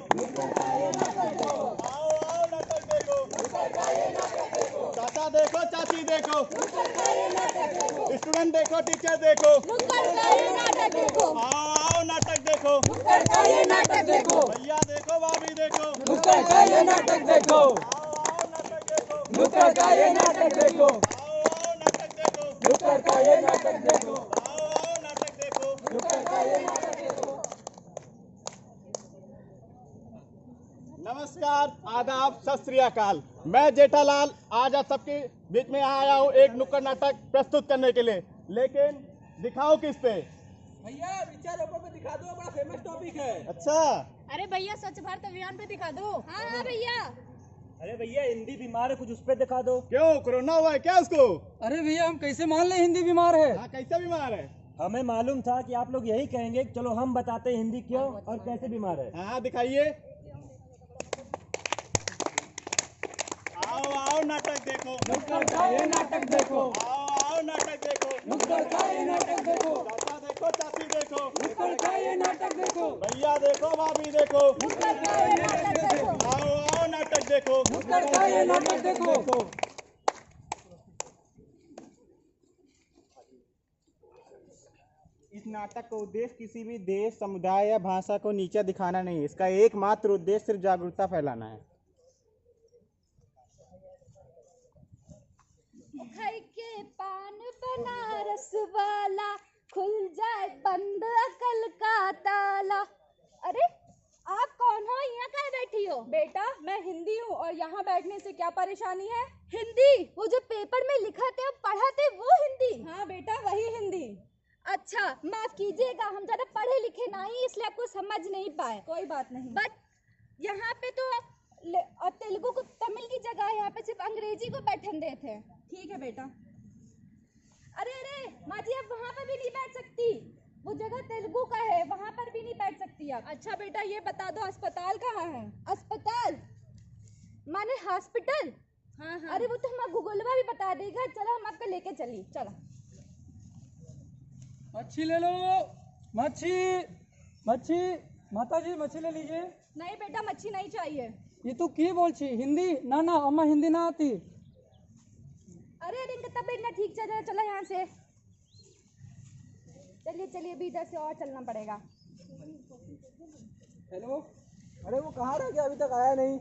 आओ आओ नाटक देखो, चाचा देखो, चाची देखो, स्टूडेंट देखो, टीचर देखो, आओ आओ नाटक देखो, भैया देखो, भाभी देखो, ये नाटक देखो, आओ आओ नाटक देखो, नुक्कड़ का ये नाटक देखो, आओ आओ नाटक देखो, नुक्कड़ का ये नाटक देखो, आओ आओ नाटक देखो। नुक्कड़ का ये नाटक देखो। नमस्कार, आदाब, सत श्री अकाल। मैं जेठालाल आज आप सबके बीच में यहाँ आया हूँ एक नुक्कड़ नाटक प्रस्तुत करने के लिए, लेकिन दिखाओ किस पे? भैया वृक्षारोपण पे दिखा दो, बड़ा फेमस टॉपिक है। अच्छा, अरे भैया स्वच्छ भारत अभियान पे दिखा दो। हाँ भैया। अरे भैया हिंदी बीमार है, कुछ उस पे दिखा दो। क्यों कोरोना हुआ है क्या उसको? अरे भैया हम कैसे मान लें हिंदी बीमार है? हाँ, कैसे बीमार है? हमें मालूम था कि आप लोग यही कहेंगे, चलो हम बताते हैं हिंदी क्यों और कैसे बीमार है। हाँ दिखाइए। आओ आओ नाटक देखो, नुक्कड़ का ये नाटक देखो, आओ आओ नाटक देखो, नुक्कड़ का ये नाटक देखो, चाचा देखो, चाची देखो, नुक्कड़ का ये नाटक देखो, भैया देखो, भाभी देखो, नुक्कड़ का ये नाटक देखो, आओ आओ नाटक देखो। नुक्कड़ का ये नाटक देखो। इस नाटक का उद्देश्य किसी भी देश, समुदाय या भाषा को नीचा दिखाना नहीं है। इसका एकमात्र उद्देश्य सिर्फ जागरूकता फैलाना है। खाई के पान बनारस वाला, खुल जाए बंद अकल का ताला। अरे आप कौन हो, यहाँ कहाँ बैठी हो? बेटा मैं हिंदी हूँ और यहाँ बैठने से क्या परेशानी है? हिंदी? वो जो पेपर में लिखा थे और पढ़ा थे वो हिंदी? हाँ बेटा वही हिंदी। अच्छा माफ कीजिएगा, हम ज्यादा पढ़े लिखे नहीं इसलिए आपको समझ नहीं पाए। कोई बात नहीं। बट यहाँ पे तो और तेलुगु को तमिल की जगह यहाँ पे सिर्फ अंग्रेजी को बैठन देते हैं। ठीक है बेटा। अरे अरे माँ जी, आप वहाँ पर भी नहीं बैठ सकती, वो जगह तेलुगु का है, वहाँ पर भी नहीं बैठ सकती आप। अच्छा बेटा ये बता दो अस्पताल कहाँ है? अस्पताल माने हॉस्पिटल? हाँ हाँ। अरे वो तो हमारा गूगलवा भी बता देगा। चलो हम आपको लेके चली, चलो। मच्छी ले लो, मच्छी मच्छी माता जी मच्छी ले लीजिए। नहीं बेटा मच्छी नहीं चाहिए। ये तो की बोल छी हिंदी ना ना, अम्मा हिंदी ना आती। अरे अरे इनका तबीयत ना ठीक चल रहा है, चलो यहाँ से। चलिए चलिए, अभी इधर से और चलना पड़ेगा। हेलो, अरे वो कहाँ रह गया, अभी तक आया नहीं।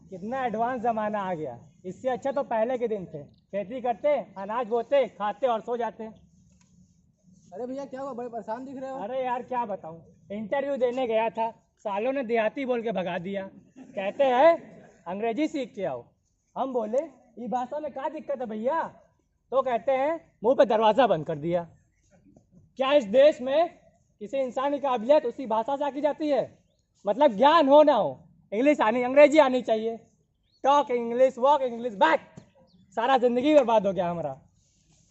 कितना एडवांस जमाना आ गया, इससे अच्छा तो पहले के दिन थे। खेती करते, अनाज बोते, खाते और सो जाते। अरे भैया क्या हुआ, बड़े परेशान दिख रहे हो? अरे यार क्या बताऊं, इंटरव्यू देने गया था, सालों ने देहाती बोल के भगा दिया। कहते हैं अंग्रेजी सीख के आओ। हम बोले ये भाषा में क्या दिक्कत है भैया? तो कहते हैं मुंह पे दरवाजा बंद कर दिया। क्या इस देश में किसी इंसान की काबिलियत उसी भाषा से आकी जाती है? मतलब ज्ञान हो ना हो, इंग्लिश आनी, अंग्रेजी आनी चाहिए। Talk English, walk English, back, सारा जिंदगी बर्बाद हो गया हमारा।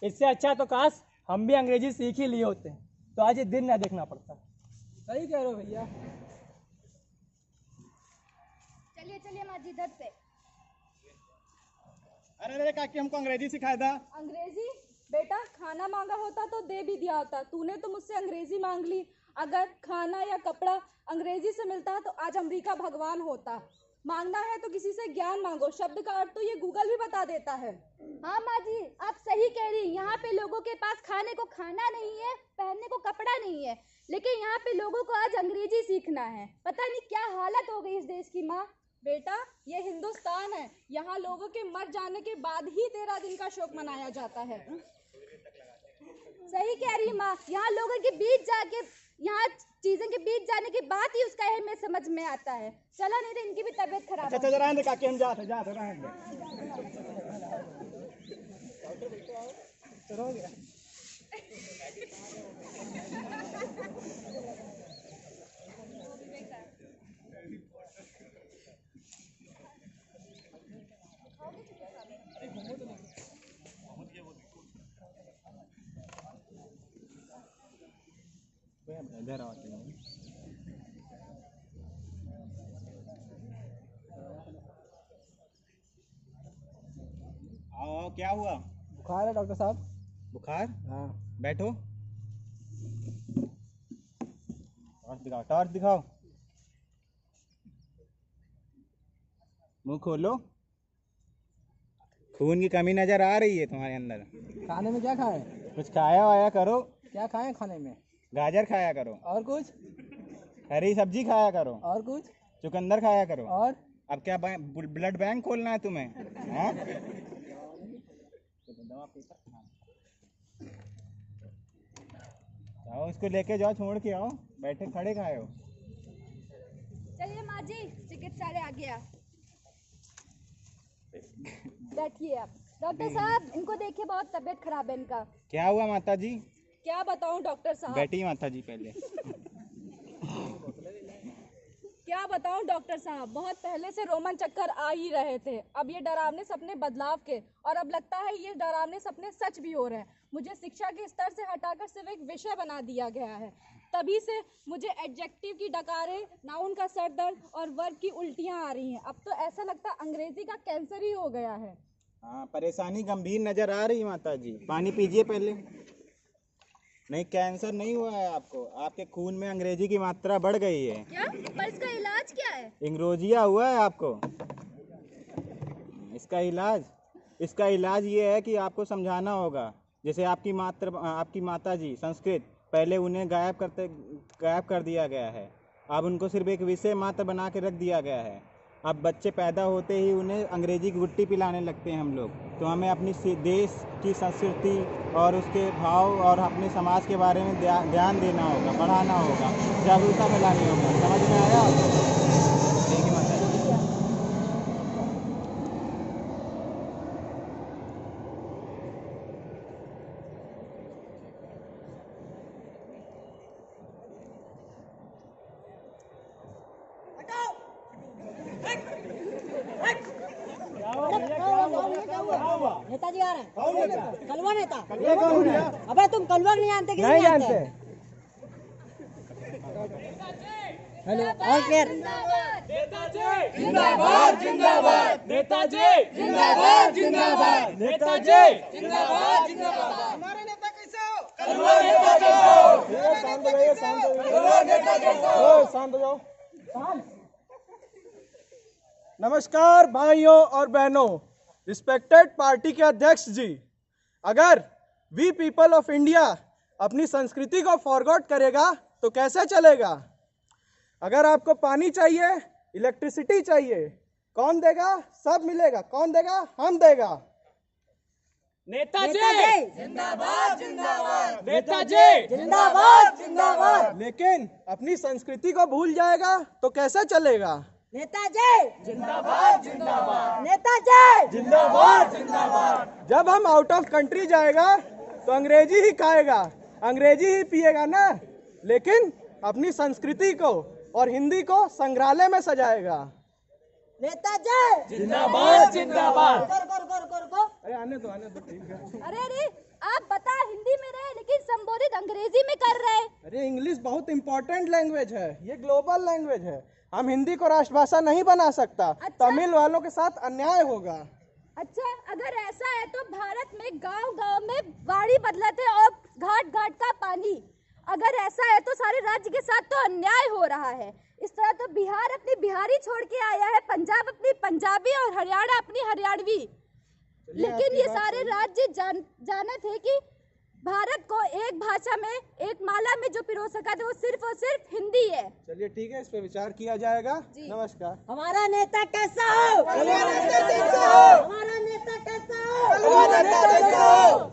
इससे अच्छा तो काश हम भी अंग्रेजी सीख ही लिए होते, तो आज ये दिन ना देखना पड़ता। सही कह रहे हो भैया। चलिए चलिए माँ जी, इधर से। अरे अरे काकी, हमको अंग्रेजी सिखाया था। अंग्रेजी? बेटा खाना मांगा होता तो दे भी दिया होता, तूने तो मुझसे अंग्रेजी मांग ली। अगर खाना या कपड़ा अंग्रेजी से मिलता तो आज अमेरिका भगवान होता। मांगना है तो किसी से ज्ञान मांगो, शब्द का अर्थ तो ये गूगल भी बता देता है। हाँ माँ जी आप सही कह रही। यहाँ पे लोगों के पास खाने को खाना नहीं है, पहनने को कपड़ा नहीं है, लेकिन यहाँ पे लोगों को आज अंग्रेजी सीखना है। पता नहीं क्या हालत हो गई इस देश की। माँ बेटा ये हिंदुस्तान है, यहाँ लोगों के मर जाने के बाद ही 13 दिन का शोक मनाया जाता है। सही कह रही माँ, यहाँ लोगों के बीच जाके, यहाँ चीजों के बीच जाने के बाद ही उसका अहमियत समझ में आता है। चलो नहीं तो इनकी भी तबीयत खराब अच्छा रहने दे काकी, हम जाते रहने दे। हो गया। इधर आते हैं। आओ, क्या हुआ? बुखार है डॉक्टर साहब। बुखार? हाँ। बैठो। टॉर्च दिखाओ, टॉर्च दिखाओ। मुंह खोलो। खून की कमी नजर आ रही है तुम्हारे अंदर। खाने में क्या खाए? कुछ खाया वाया करो। क्या खाए खाने में? गाजर खाया करो, और कुछ? हरी सब्जी खाया करो, और कुछ? चुकंदर खाया करो। और अब क्या ब्लड बैंक खोलना है तुम्हें? हाँ? जाओ इसको लेके जाओ, छोड़ के आओ। बैठे खड़े खाए हो। चलिए माँ जी, चिकित्सालय आ गया। बैठिए आप। डॉक्टर साहब, इनको देखिए, बहुत तबीयत खराब है इनका। क्या हुआ माता जी? क्या बताऊं डॉक्टर साहब, बैठी माता जी पहले। क्या बताऊं डॉक्टर साहब, बहुत पहले से रोमन चक्कर आ ही रहे थे। अब ये डरावने सपने बदलाव के, और अब लगता है ये डरावने सपने सच भी हो रहे हैं। मुझे शिक्षा के स्तर से हटाकर सिर्फ एक विषय बना दिया गया है। तभी से मुझे एडजेक्टिव की डकारें, नाउन का सर दर्द और वर्ब की उल्टियां आ रही हैं। अब तो ऐसा लगता है अंग्रेजी का कैंसर ही हो गया है। हाँ, परेशानी गंभीर नजर आ रही माता जी। पानी पीजिए पहले। नहीं, कैंसर नहीं हुआ है आपको, आपके खून में अंग्रेजी की मात्रा बढ़ गई है। क्या? पर इसका इलाज क्या है? इंग्रोजिया हुआ है आपको। इसका इलाज ये है कि आपको समझाना होगा। जैसे आपकी माता जी संस्कृत, पहले उन्हें गायब कर दिया गया है। अब उनको सिर्फ एक विषय मात्र बना के रख दिया गया है। अब बच्चे पैदा होते ही उन्हें अंग्रेजी की गुट्टी पिलाने लगते हैं हम लोग। तो हमें अपनी देश की संस्कृति और उसके भाव और अपने समाज के बारे में ध्यान देना होगा, पढ़ाना होगा, जागरूकता फैलानी होगा। समझ में आया आपको? ठीक है माता जी। नेताजी आ रहे हैं। कलवा नेता। अबे तुम कलवा नहीं जानते? नहीं जानते। हेलो, और फिर जिंदाबाद जिंदाबाद नेताजी, जिंदाबाद जिंदाबाद नेताजी, जिंदाबाद जिंदाबाद। हमारे नेता कैसे हो? कलवा नेता कैसे हो? शांत हो जाओ, शांत हो जाओ। कलवा नेता कैसे हो? शांत हो जाओ। नमस्कार भाइयों और बहनों, रिस्पेक्टेड पार्टी के अध्यक्ष जी, अगर वी पीपल ऑफ इंडिया अपनी संस्कृति को फॉरगॉट करेगा तो कैसे चलेगा? अगर आपको पानी चाहिए, इलेक्ट्रिसिटी चाहिए, कौन देगा? सब मिलेगा। कौन देगा? हम देगा। नेताजी जिंदाबाद जिंदाबाद। नेताजी जिंदाबाद जिंदाबाद। लेकिन अपनी संस्कृति को भूल जाएगा तो कैसे चलेगा? नेताजी जिंदाबाद जिंदाबाद। नेताजी जिंदाबाद जिंदाबाद। जब हम आउट ऑफ कंट्री जाएगा तो अंग्रेजी ही खाएगा, अंग्रेजी ही पिएगा ना, लेकिन अपनी संस्कृति को और हिंदी को संग्रहालय में सजाएगा। नेताजी जिंदाबाद जिंदाबाद। अरे आने दो ठीक है। अरे आप बता, हिंदी में रहे लेकिन संबोधित अंग्रेजी में कर रहे। अरे इंग्लिश बहुत इंपॉर्टेंट लैंग्वेज है, ये ग्लोबल लैंग्वेज है। हम हिंदी को राष्ट्रभाषा नहीं बना सकता। अच्छा? तमिल वालों के साथ अन्याय होगा। अच्छा, अगर ऐसा है तो भारत में गांव-गांव में बाड़ी बदलते और घाट-घाट का पानी, अगर ऐसा है तो सारे राज्य के साथ तो अन्याय हो रहा है। इस तरह तो बिहार अपनी बिहारी छोड़ के आया है, पंजाब अपनी पंजाबी और हरियाणा अपनी हरियाणवी। लेकिन ये सारे राज्य जाने थे कि भारत को एक भाषा में, एक माला में जो पिरो सका था वो सिर्फ और सिर्फ हिंदी है। चलिए ठीक है, इस पे विचार किया जाएगा। नमस्कार। हमारा नेता कैसा हो? हमारा नेता कैसा हो? हमारा नेता कैसा हो? हमारा नेता कैसा हो?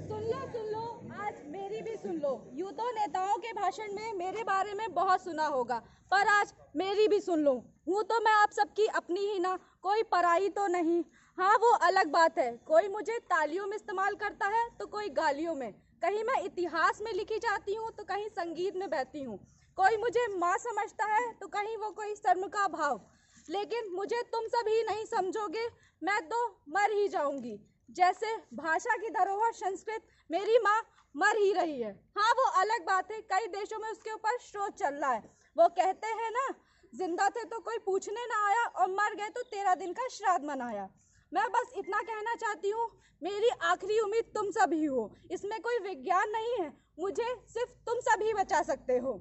सुन लो, आज मेरी भी सुन लो। यूं तो नेताओं के भाषण में मेरे बारे में बहुत सुना होगा, पर आज मेरी भी सुन लो। हूँ तो मैं आप सबकी अपनी ही ना, कोई पराई तो नहीं। हाँ, वो अलग बात है, कोई मुझे तालियों में इस्तेमाल करता है तो कोई गालियों में। कहीं मैं इतिहास में लिखी जाती हूँ तो कहीं संगीत में बहती हूँ। कोई मुझे माँ समझता है तो कहीं वो कोई शर्म का भाव। लेकिन मुझे तुम सभी नहीं समझोगे, मैं तो मर ही जाऊंगी। जैसे भाषा की धरोहर संस्कृत मेरी माँ मर ही रही है। हाँ, वो अलग बात है, कई देशों में उसके ऊपर शोध चल रहा है। वो कहते हैं ना, जिंदा थे तो कोई पूछने ना आया और मर गए तो 13 दिन का श्राद्ध मनाया। मैं बस इतना कहना चाहती हूँ, मेरी आखिरी उम्मीद तुम सभी हो। इसमें कोई विज्ञान नहीं है, मुझे सिर्फ तुम सभी बचा सकते हो।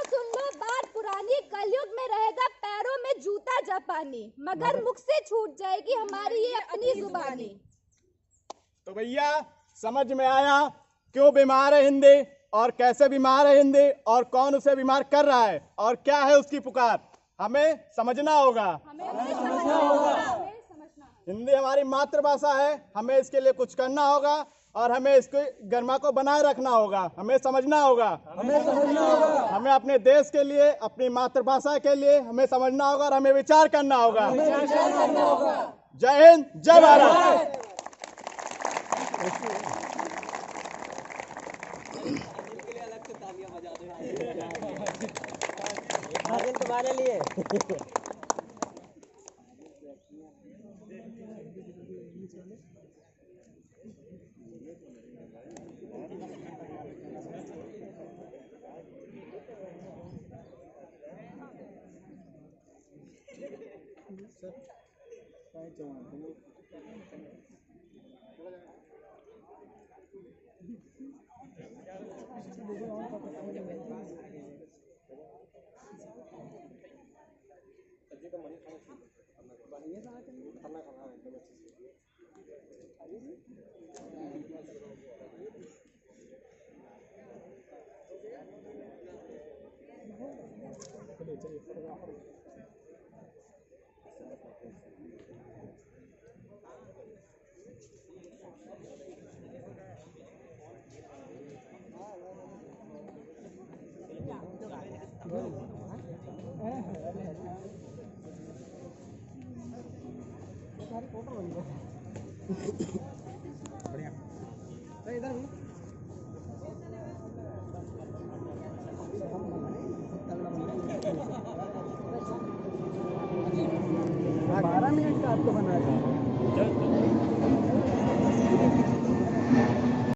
सुन लो बात पुरानी, कलयुग में रहेगा पैरों में जूता जापानी, मगर मुख से छूट जाएगी हमारी ये अपनी जुबानी। तो भैया समझ में आया क्यों बीमार है हिंदी और कैसे बीमार है हिंदी और कौन उसे बीमार कर रहा है और क्या है उसकी पुकार, हमें समझना होगा। हिंदी हमारी मातृभाषा है, हमें इसके लिए कुछ करना होगा और हमें इसकी गरिमा को बनाए रखना होगा। हमें समझना होगा, हमें अपने देश के लिए, अपनी मातृभाषा के लिए हमें समझना होगा और हमें विचार करना होगा। जय हिंद, जय भारत। तुम्हारे लिए बारह मिनट का आपको बना